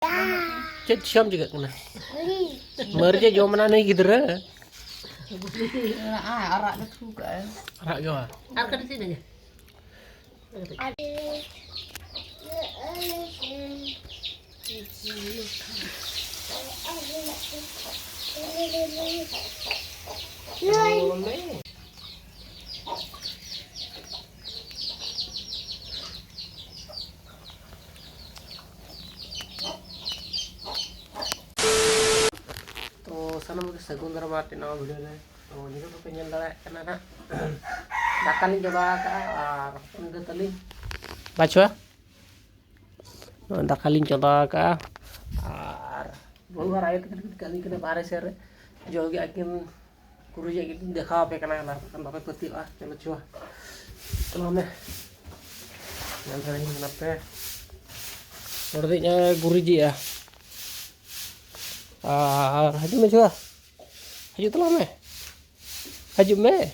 Chết sớm juga kena. Merja jauh mana nih gitu re? Arak dah juga. Arak jauh. Arak di sini aja. Sana mungkin segundar mati nama video ni. Oh, ni tu penyel dah kena nak. Dakan ni coba ka, ini tali. Baca. Dakalin coba ka. Baru ayat kali kena baris ser. Jogi akin kuruja gitu देखा पे kena lah. Kan bapak peti ah, चलो चुआ. Kalau ni. Yang sering kenapa? Orangnya guruji ya. Haju में छुआ हजू तला में हजू में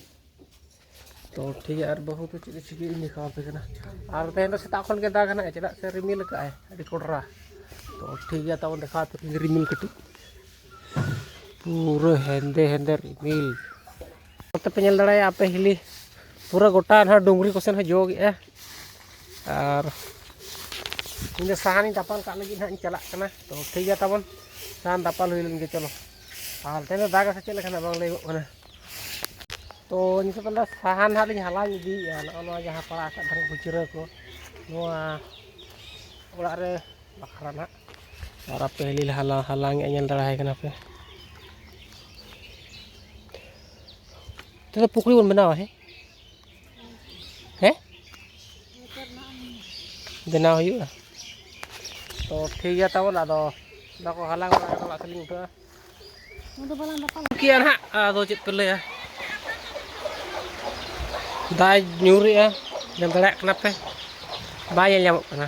तो ठीक है यार बहुत चिकी निकाल पे करना और तेन तो सेता खन के दाग ना चला से रिमिल का है अभी कोडरा तो ठीक है तब देखा तो रिमिल कटी पूरे हेंदे हेंदे रिमिल तो पेल दाड़े आप हिली पूरा गोटा ना डुंगरी को सेन जोग है और इन सहानी दापाल का लगी ना चला करना तो ठीक है तब सान दापाल हुई लेंगे चलो और तेन दाग से चले खाना बांग लेगो ना तो नित तो साहान हाल हाला इदी ना जहाँ पड़ा धारे खुचरा को ओड़ा रे बखरा ना और आप पहली हाला हालांग एल दाड़ा कना पे तो पुकड़ी बन बनावा है बनाव हुआ तो ठीक है तब अदो दाको हालांग ओड़ा तलिंग उठा किया ना अदो चेत पे लया दाय nyuri jam telek kenapa bayar nyamuk kena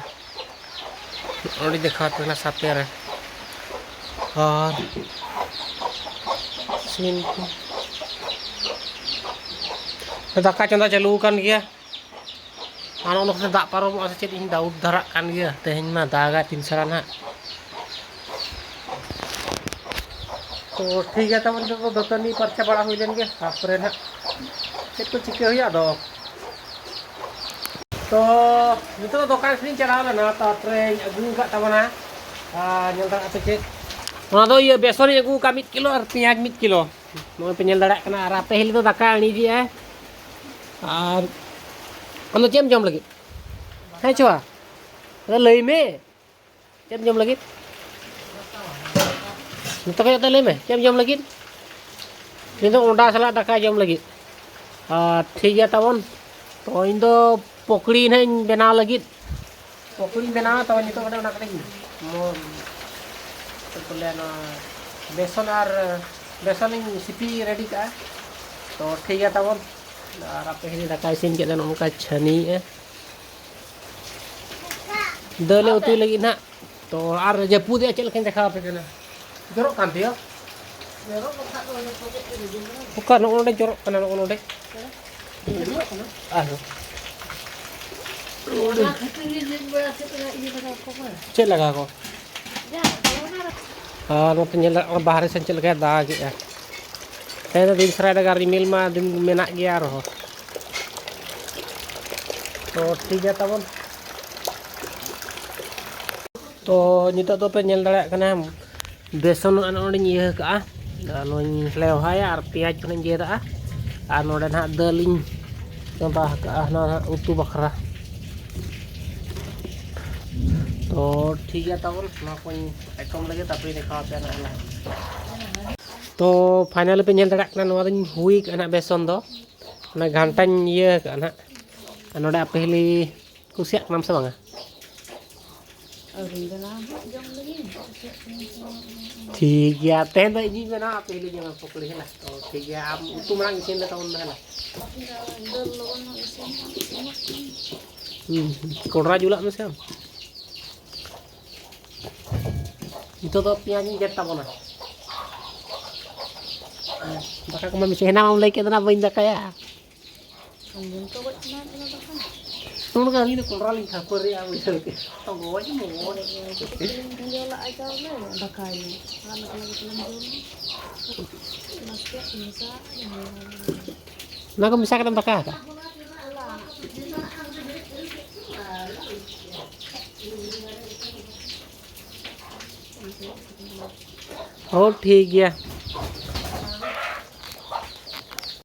udah dekat kena saper और सीन दाका चंदा चालू kan गया anak anak से दाग पारो mau cek ini daud darak kan गया tehnya mah daga tinsaran ha तो ठीक है तब तो दोतनी परचा बड़ा हुई लेंगे तापरे ना चेक को चिके हुई दो तो नितो दुकान से चला ना तापरे अगू का तबना nyel darak apa cek ona do iya besok ni agu ka 1 kilo ar piaj 1 kilo mau penyel darak kena rape hil itu daka ni dia ar ono cem jom lagi hai chua ada lei me cem jom lagi nito kaya ta lei me cem jom lagi nito onda salah daka jom lagi ठीक है तब तो इन दो पकड़ी नहीं बनाव लगी पकड़ी बनाव तब नितो कटे ओना कटे मोर तो बोले ना बेसन और बेसन सिपी रेडी का तो ठीक है तब और आप पहले दका इसिन के देन उनका छनी है दले उतु लगी ना तो और जपूद चल के देखा पे ना जरो कान दियो bukan ono jorok kana ono deh cek laga ko no penyel bahar sen cek laga da gitu ya saya din serai daga rimil ma din menak gya roh to tiga tahun to nyita to penyel dadak kana beson ano nya ka lalu lewah ya piaj kena jera anu dan hak deling contoh ke utuh bakra तो ठीक है तब ना कोई item लगे tapi देखा पे ना lah तो फाइनल पे nyel dadak na नवा दिन हुई kana beson do na gantañ ieu kana anu da pehli kusiak nam sa bang ठीक है तेन तो जी में ना पहले जगह पकड़े है ना तो ठीक है आप तू मना इसे ना तो ना कोडरा जुला में से हम itu तो पियाज जट्टा बना baka ko mami sena mam lay kita na bain da kaya Sung kali ini kurang lagi kapur ya, bisa ke. Tunggu aja mau. Nah, kamu bisa kan bakal? Oh, ठीक है.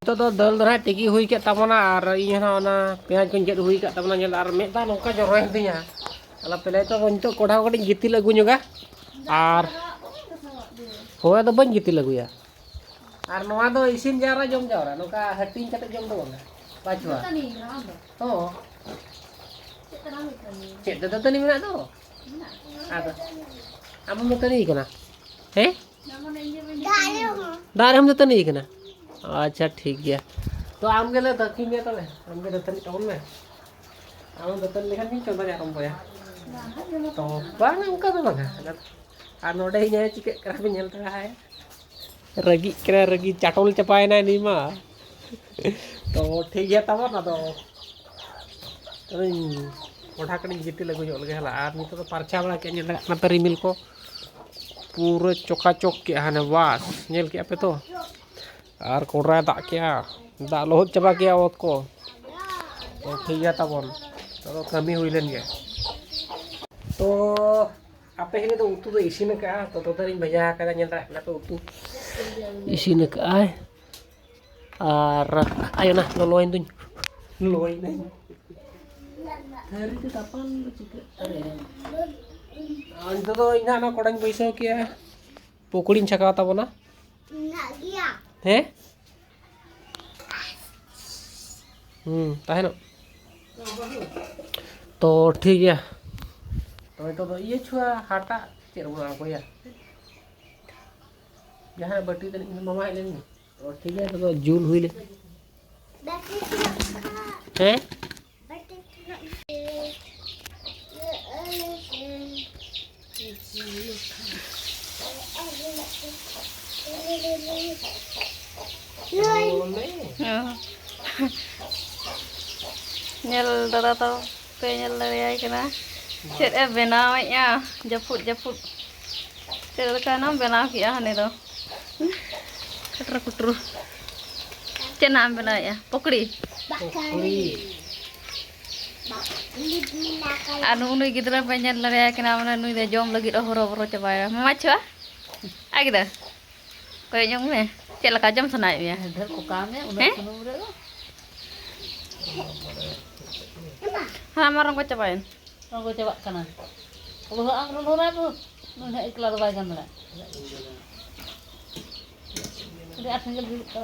Itu tuh dal dah tegi hui kat tamana ar iya na ona peaj kunjet hui kat tamana nyel ar meta nongka jorong tinya. Ala pele itu untuk kodah koding giti lagu juga. Ar hoa tuh ban giti lagu ya. Ar noa tuh isin jara jom jara nongka hatin kata jom tuh na. Bajwa. Oh. Cek dah tadi mana tuh? Ada. Apa mau tadi kena? दार हम तो नहीं करना अच्छा ठीक है तो आम के लिए तक ही तो ले आम के दतन टाउन में आम दतन लेकिन नहीं चलता जा रहा है तो बांग उनका तो बांग आ नोडे ही नहीं चिके करा भी चलता है रगी चाटोल चपाए ना नहीं माँ तो ठीक है तब ना तो कोठा कड़ी जितने लगो जो लगे हला आदमी तो परचा बड़ा क्या नहीं ना तरी मिल को पूरे चोकाचोक के हाने वास नेल के पे तो आर कोरा दा क्या दा लोहत चबा गया ओत को तो ठीक है तबन तो कमी हुई लेन गया तो आपे हिने तो उतु तो इसी ने का तो तरी भजा का नेल ना तो उतु इसी ने का are ayo nah loloin tuh loloin nih hari itu kapan juga itu tuh ini anak kodang पैसा क्या पकड़ीन छकाता बना ताहे ना तो ठीक है तो ये छुआ हाटा चेर बुना को या जहाँ बटी तनी मामा ले तो ठीक है तो जूल हुई ले हैं nyel dara tau pe nyel dari ai kena chet e benau ya japut chet ka nam benau ki ah ne do katra kutru chet nam benau ya pokri anu nui gidra pe nyel dari ai kena mana nui de jom lagi horo cabaya mama chua ai gida koy nyong me chet la ka jom sanai ya इधर को काम है उधर सुनो रे ha marang ko cabain को coba kana kalau ang lu ra bu nu na iklar ba gan ra ini asal dulu ka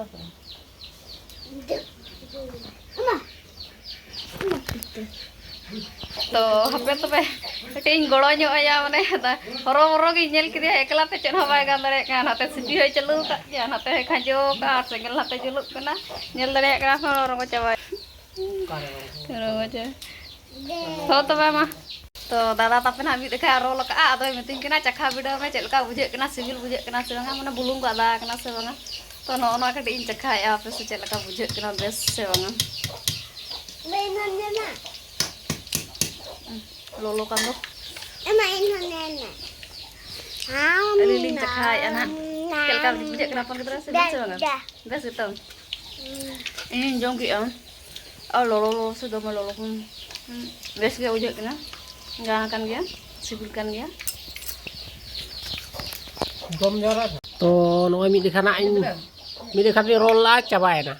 तो हपे तो पे कटिंग गड़ो ᱧᱚᱜ ᱟᱭᱟ ᱢᱟᱱᱮ हरो हरो गी नेल किदे एकला ते चेन हबाय गान दरे का नाते सिटी होय चलु का या नाते खाजो का सेंगल नाते जुलुक कना नेल दरे का रंग चाबा रंग चे तो तबे मा तो दादा तापे ना मी देखा रोल का आदो मितिन कना चखा बिडो में चलका बुझे कना सिविल बुझे कना से बंगा माने बुलुंग का दा कना से बंगा तो नो ना कटी इन चखा या पे से चलका बुझे कना बेस से बंगा lolo kan tuh lilin cekay anak kelkal bujak kenapa kita rasa bisa banget gas itu ini jongki am oh lolo sudah mau lolo pun bes gak bujak kena nggak akan dia sibulkan dia gom jara to noy mi dikhanain mi dikhani roll la cabai na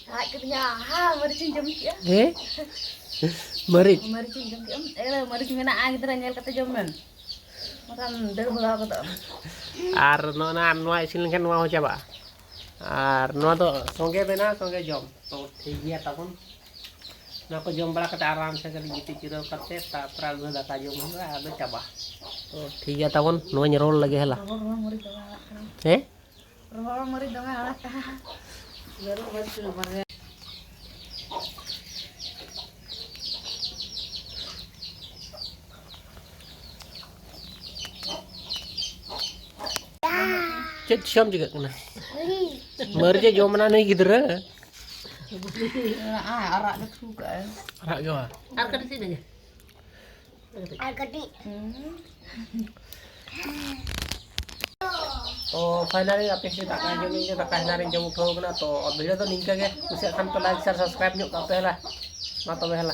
hai kerja ha mari cinjam ya Merit. Mari cinjam ki mari cimena ah kita nyel kata jaman makan der bola kata Ar no na noy isin kan mau coba ar no to songe bena songe jom to ठीक है तबन ना को जम बड़ा कते आराम से करी जीती चिरो करते ता प्राल में दाका जम हुआ आदो चाबा तो ठीक है तबन नोय रोल लगे हला mari dong alat baru baru mare Cek siam juga kena. Mari je jom mana nih gidra. Arak dia suka. Arak gua. Arak di sini aja. तो फाइनली आप से दाका जम दाका हनारे जम उठाव कना तो वीडियो तो निंका के कुछ खान तो लाइक शेयर सब्सक्राइब ᱧᱚᱜ ᱠᱟᱯᱮ ᱦला मा तबे हला